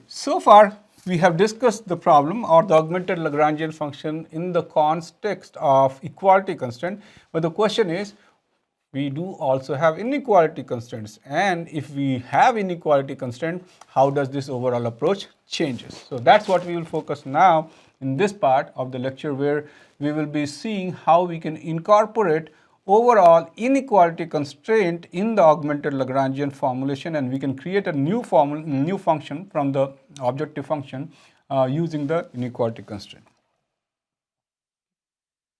so far we have discussed the problem or the augmented Lagrangian function in the context of equality constraint, but the question is, we do also have inequality constraints, and if we have inequality constraint, how does this overall approach changes? So that's what we will focus now in this part of the lecture, where we will be seeing how we can incorporate overall inequality constraint in the augmented Lagrangian formulation, and we can create a new function from the objective function using the inequality constraint.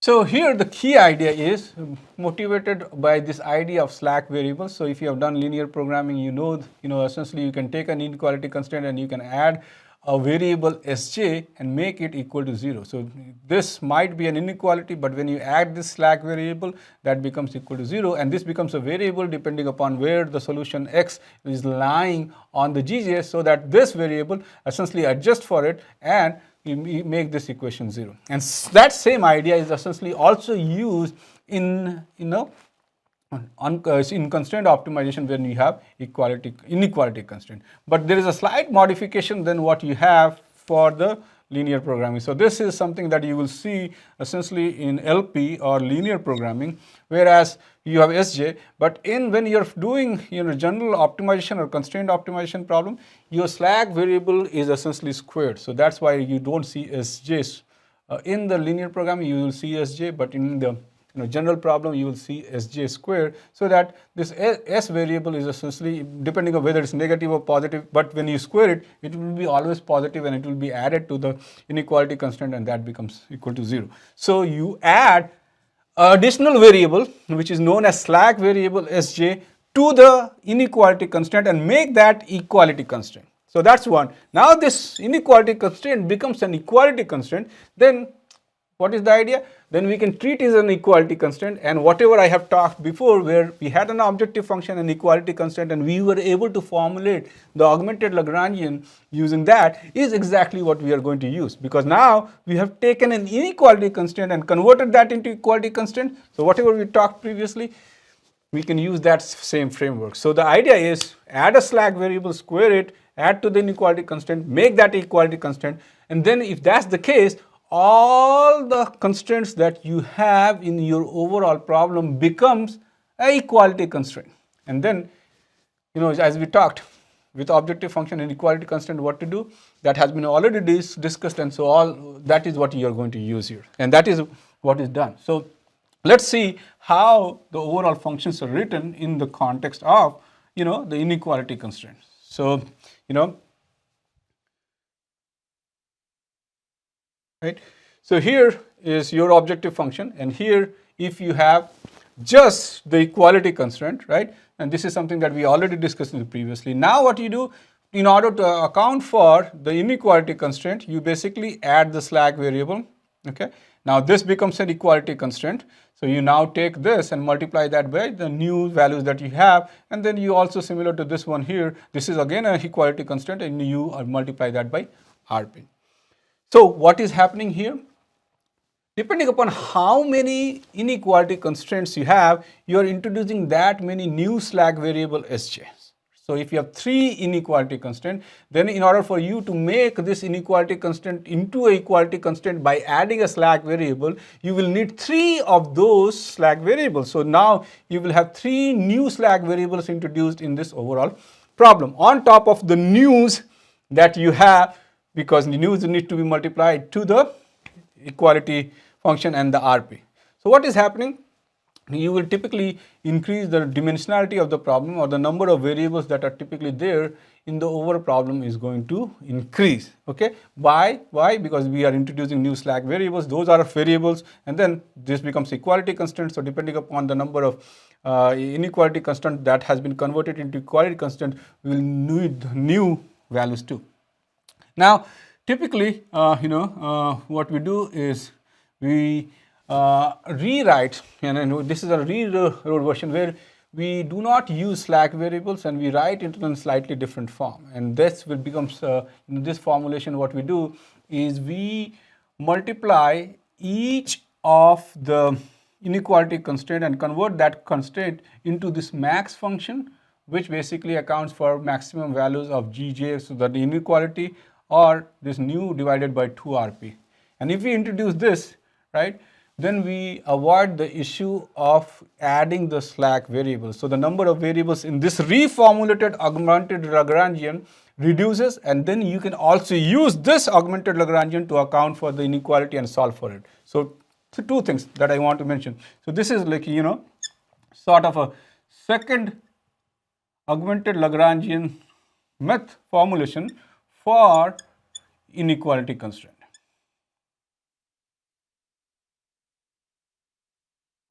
So here the key idea is motivated by this idea of slack variables. So if you have done linear programming, you know essentially you can take an inequality constraint and you can add a variable Sj and make it equal to 0. So this might be an inequality, but when you add this slack variable, that becomes equal to 0, and this becomes a variable depending upon where the solution x is lying on the GJ, so that this variable essentially adjusts for it and you make this equation 0. And that same idea is essentially also used in in constraint optimization when you have inequality constraint. But there is a slight modification than what you have for the linear programming. So this is something that you will see essentially in LP or linear programming, whereas you have Sj, but when you're doing general optimization or constraint optimization problem, your slack variable is essentially squared. So that's why you don't see Sj. In the linear programming you will see Sj, but in the general problem you will see Sj squared, so that this S variable is essentially depending on whether it's negative or positive, but when you square it, it will be always positive and it will be added to the inequality constraint, and that becomes equal to 0. So you add additional variable which is known as slack variable Sj to the inequality constraint and make that equality constraint. So that's one. Now this inequality constraint becomes an equality constraint. Then what is the idea? Then we can treat it as an equality constraint, and whatever I have talked before, where we had an objective function and equality constraint and we were able to formulate the augmented Lagrangian using that, is exactly what we are going to use, because now we have taken an inequality constraint and converted that into equality constraint. So whatever we talked previously, we can use that same framework. So the idea is add a slack variable, square it, add to the inequality constraint, make that equality constraint, and then if that's the case, all the constraints that you have in your overall problem becomes an equality constraint. And then, as we talked with objective function and equality constraint, what to do, that has been already discussed, and so all that is what you are going to use here, and that is what is done. So let's see how the overall functions are written in the context of the inequality constraint. So right. So here is your objective function, and here if you have just the equality constraint, right, and this is something that we already discussed previously. Now what you do, in order to account for the inequality constraint, you basically add the slack variable. Okay, now this becomes an equality constraint, so you now take this and multiply that by the new values that you have, and then you also, similar to this one here, this is again an equality constraint, and you multiply that by Rp. So what is happening here? Depending upon how many inequality constraints you have, you are introducing that many new slack variable Sj. So if you have 3 inequality constraints, then in order for you to make this inequality constraint into an equality constraint by adding a slack variable, you will need 3 of those slack variables. So now you will have 3 new slack variables introduced in this overall problem, on top of the news that you have, because the news need to be multiplied to the equality function and the Rp. So what is happening? You will typically increase the dimensionality of the problem, or the number of variables that are typically there in the overall problem is going to increase. Okay, why? Because we are introducing new slack variables. Those are variables, and then this becomes equality constraint. So depending upon the number of inequality constraint that has been converted into equality constraint, we will need new values too. Now, typically, what we do is we rewrite, and this is a rewrote version where we do not use slack variables and we write it in a slightly different form. And this will become, in this formulation, what we do is we multiply each of the inequality constraint and convert that constraint into this max function which basically accounts for maximum values of Gj, so that the inequality or this nu divided by 2rp. And if we introduce this, right, then we avoid the issue of adding the slack variables. So the number of variables in this reformulated augmented Lagrangian reduces, and then you can also use this augmented Lagrangian to account for the inequality and solve for it. So two things that I want to mention. So this is like, sort of a second augmented Lagrangian method formulation for inequality constraint.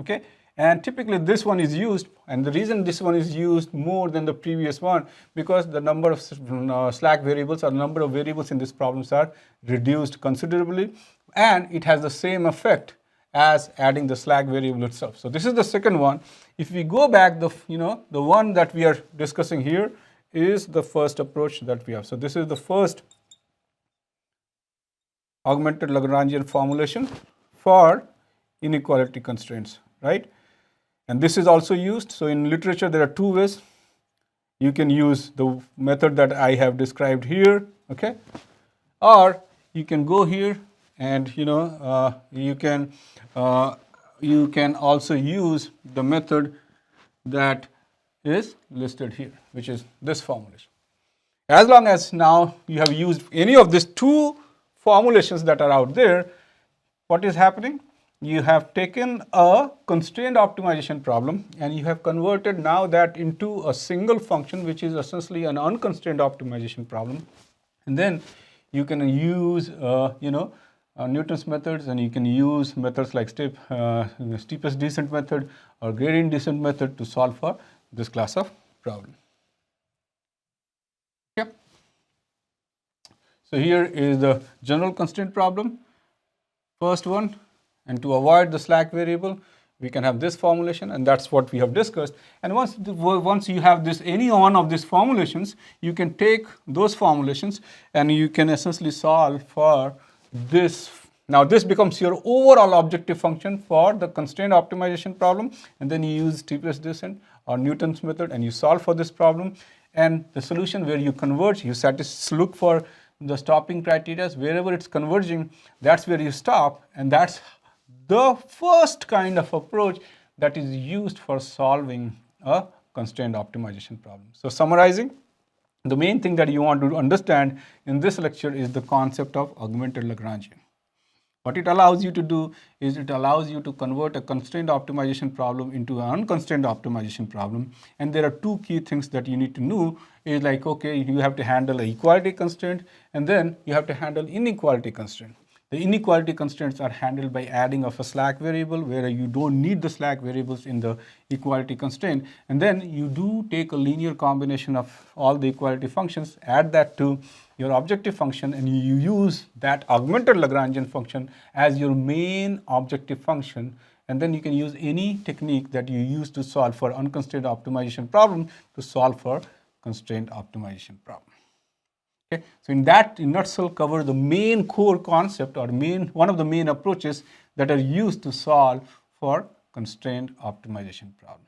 Okay, and typically this one is used, and the reason this one is used more than the previous one, because the number of slack variables or number of variables in this problems are reduced considerably, and it has the same effect as adding the slack variable itself. So this is the second one. If we go back, the one that we are discussing here is the first approach that we have. So this is the first augmented Lagrangian formulation for inequality constraints, right? And this is also used. So in literature, there are two ways. You can use the method that I have described here, okay? Or you can go here and you can also use the method that is listed here, which is this formulation. As long as now you have used any of these two formulations that are out there, what is happening? You have taken a constraint optimization problem and you have converted now that into a single function, which is essentially an unconstrained optimization problem. And then you can use Newton's methods, and you can use methods like steepest descent method or gradient descent method to solve for this class of problem. Okay. So here is the general constraint problem, first one. And to avoid the slack variable, we can have this formulation, and that's what we have discussed. And once you have this, any one of these formulations, you can take those formulations and you can essentially solve for this. Now this becomes your overall objective function for the constraint optimization problem, and then you use steepest descent or Newton's method and you solve for this problem. And the solution where you converge, you look for the stopping criteria. Wherever it's converging, that's where you stop, and that's the first kind of approach that is used for solving a constraint optimization problem. So summarizing, the main thing that you want to understand in this lecture is the concept of augmented Lagrangian. What it allows you to do is it allows you to convert a constraint optimization problem into an unconstrained optimization problem. And there are two key things that you need to know is like, okay, you have to handle an equality constraint, and then you have to handle inequality constraint. The inequality constraints are handled by adding of a slack variable, where you don't need the slack variables in the equality constraint. And then you do take a linear combination of all the equality functions, add that to your objective function, and you use that augmented Lagrangian function as your main objective function. And then you can use any technique that you use to solve for unconstrained optimization problem to solve for constraint optimization problem. Okay, so in nutshell cover the main core concept or one of the main approaches that are used to solve for constraint optimization problem.